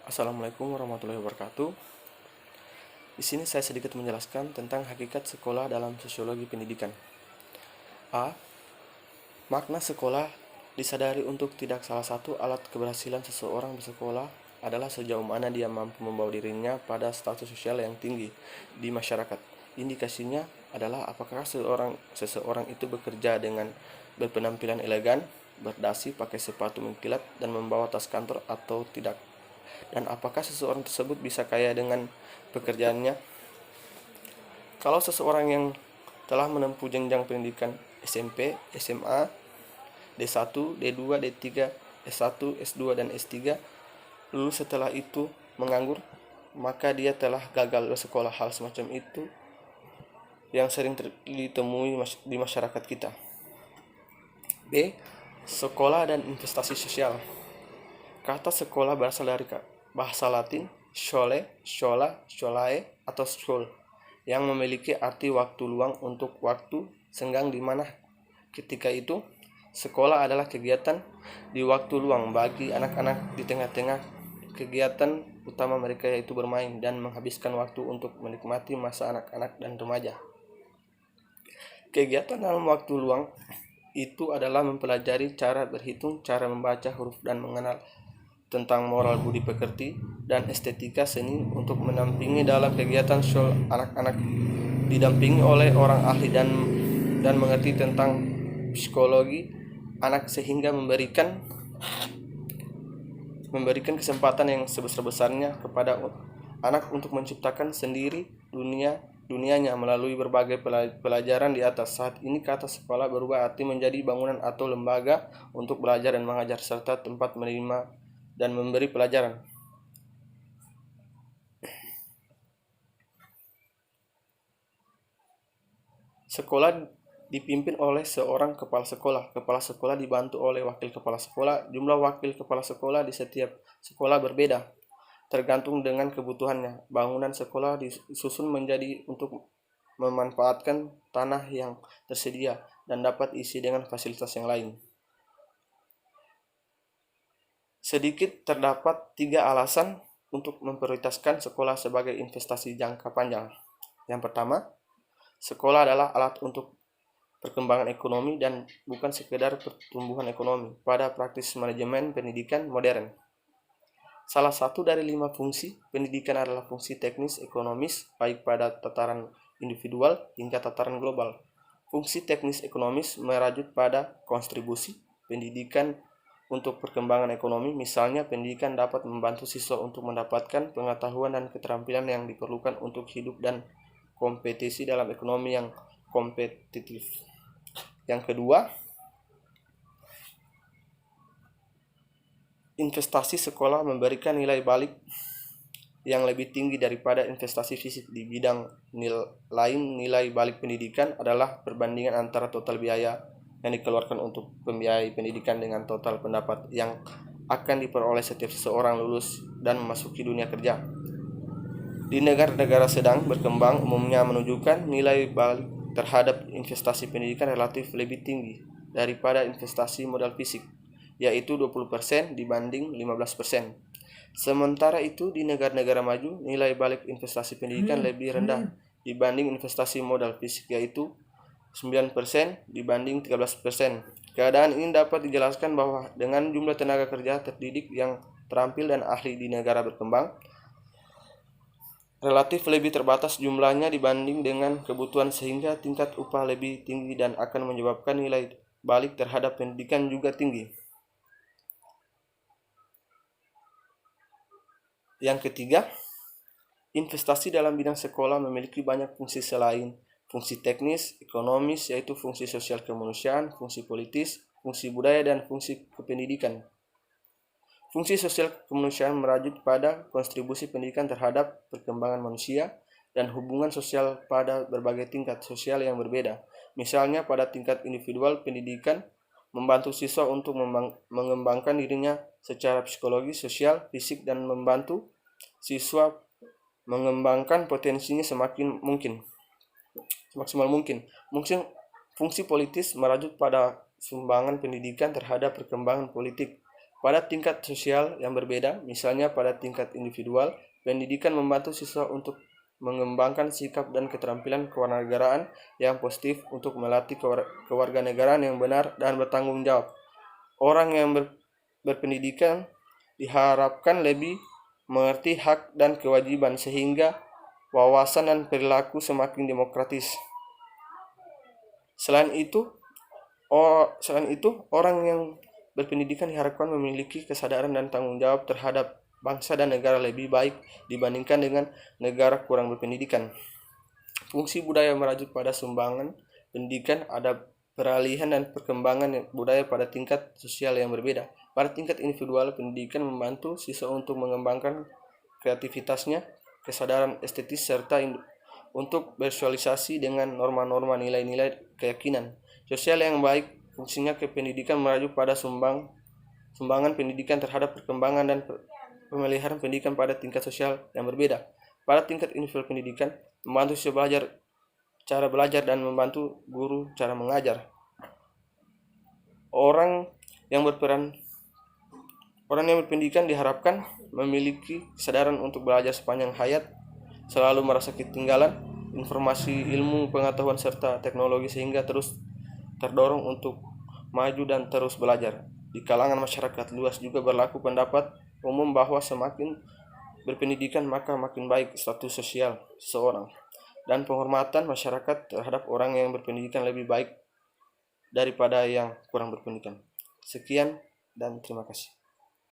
Assalamualaikum warahmatullahi wabarakatuh. Di sini saya sedikit menjelaskan tentang hakikat sekolah dalam sosiologi pendidikan. A. Makna sekolah disadari untuk tidak salah satu alat keberhasilan seseorang bersekolah adalah sejauh mana dia mampu membawa dirinya pada status sosial yang tinggi di masyarakat. Indikasinya adalah apakah seseorang itu bekerja dengan berpenampilan elegan, berdasi, pakai sepatu mengkilat, dan membawa tas kantor atau tidak. Dan apakah seseorang tersebut bisa kaya dengan pekerjaannya? Kalau seseorang yang telah menempuh jenjang pendidikan SMP, SMA, D1, D2, D3, S1, S2, dan S3, lulus setelah itu menganggur, maka dia telah gagal bersekolah. Hal semacam itu yang sering ditemui di masyarakat kita. B. Sekolah dan investasi sosial. Kata sekolah berasal dari bahasa Latin schole, schola, scholae, atau school, yang memiliki arti waktu luang untuk waktu senggang, di mana ketika itu sekolah adalah kegiatan di waktu luang bagi anak-anak di tengah-tengah kegiatan utama mereka, yaitu bermain dan menghabiskan waktu untuk menikmati masa anak-anak dan remaja. Kegiatan dalam waktu luang itu adalah mempelajari cara berhitung, cara membaca huruf, dan mengenal tentang moral budi pekerti dan estetika seni untuk menampingi dalam kegiatan show anak-anak, didampingi oleh orang ahli dan mengerti tentang psikologi anak, sehingga memberikan kesempatan yang sebesar-besarnya kepada anak untuk menciptakan sendiri dunianya melalui berbagai pelajaran di atas. Saat ini kata sekolah berubah arti menjadi bangunan atau lembaga untuk belajar dan mengajar, serta tempat menerima dan memberi pelajaran. Sekolah dipimpin oleh seorang kepala sekolah. Kepala sekolah dibantu oleh wakil kepala sekolah. Jumlah wakil kepala sekolah di setiap sekolah berbeda, tergantung dengan kebutuhannya. Bangunan sekolah disusun menjadi untuk memanfaatkan tanah yang tersedia dan dapat isi dengan fasilitas yang lain. Sedikit terdapat 3 alasan untuk memprioritaskan sekolah sebagai investasi jangka panjang. Yang pertama, sekolah adalah alat untuk perkembangan ekonomi dan bukan sekedar pertumbuhan ekonomi pada praktis manajemen pendidikan modern. Salah satu dari 5 fungsi pendidikan adalah fungsi teknis ekonomis, baik pada tataran individual hingga tataran global. Fungsi teknis ekonomis merajut pada kontribusi pendidikan untuk perkembangan ekonomi. Misalnya, pendidikan dapat membantu siswa untuk mendapatkan pengetahuan dan keterampilan yang diperlukan untuk hidup dan kompetisi dalam ekonomi yang kompetitif. Yang kedua, investasi sekolah memberikan nilai balik yang lebih tinggi daripada investasi fisik di bidang lain. Nilai balik pendidikan adalah perbandingan antara total biaya yang dikeluarkan untuk pembiayai pendidikan dengan total pendapat yang akan diperoleh setiap seseorang lulus dan memasuki dunia kerja. Di negara-negara sedang berkembang umumnya menunjukkan nilai balik terhadap investasi pendidikan relatif lebih tinggi daripada investasi modal fisik, yaitu 20% dibanding 15%. Sementara itu, di negara-negara maju, nilai balik investasi pendidikan lebih rendah dibanding investasi modal fisik, yaitu 9% dibanding 13%. Keadaan ini dapat dijelaskan bahwa dengan jumlah tenaga kerja terdidik yang terampil dan ahli di negara berkembang relatif lebih terbatas jumlahnya dibanding dengan kebutuhan, sehingga tingkat upah lebih tinggi dan akan menyebabkan nilai balik terhadap pendidikan juga tinggi. Yang ketiga, investasi dalam bidang sekolah memiliki banyak fungsi selain fungsi teknis, ekonomis, yaitu fungsi sosial kemanusiaan, fungsi politis, fungsi budaya, dan fungsi kependidikan. Fungsi sosial kemanusiaan merajut pada kontribusi pendidikan terhadap perkembangan manusia dan hubungan sosial pada berbagai tingkat sosial yang berbeda. Misalnya, pada tingkat individual, pendidikan membantu siswa untuk mengembangkan dirinya secara psikologi, sosial, fisik, dan membantu siswa mengembangkan potensinya semaksimal mungkin. Fungsi politis merajut pada sumbangan pendidikan terhadap perkembangan politik Pada tingkat sosial yang berbeda, misalnya pada tingkat individual, pendidikan membantu siswa untuk mengembangkan sikap dan keterampilan kewarganegaraan yang positif untuk melatih kewarganegaraan yang benar dan bertanggung jawab. Orang yang berpendidikan diharapkan lebih mengerti hak dan kewajiban sehingga wawasan dan perilaku semakin demokratis. Selain itu, orang yang berpendidikan diharapkan memiliki kesadaran dan tanggung jawab terhadap bangsa dan negara lebih baik dibandingkan dengan negara kurang berpendidikan. Fungsi budaya merujuk pada sumbangan pendidikan, ada peralihan dan perkembangan budaya pada tingkat sosial yang berbeda. Pada tingkat individual, pendidikan membantu siswa untuk mengembangkan kreativitasnya, kesadaran estetis, serta untuk bersosialisasi dengan norma-norma nilai-nilai keyakinan. Sosial yang baik, fungsinya ke pendidikan merujuk pada sumbangan pendidikan terhadap perkembangan dan pemeliharaan pendidikan pada tingkat sosial yang berbeda. Pada tingkat individual, pendidikan membantu siswa cara belajar dan membantu guru cara mengajar. Orang yang berpendidikan diharapkan memiliki kesadaran untuk belajar sepanjang hayat, selalu merasa ketinggalan informasi, ilmu, pengetahuan, serta teknologi sehingga terus terdorong untuk maju dan terus belajar. Di kalangan masyarakat luas juga berlaku pendapat umum bahwa semakin berpendidikan maka makin baik status sosial seseorang, dan penghormatan masyarakat terhadap orang yang berpendidikan lebih baik daripada yang kurang berpendidikan. Sekian dan terima kasih.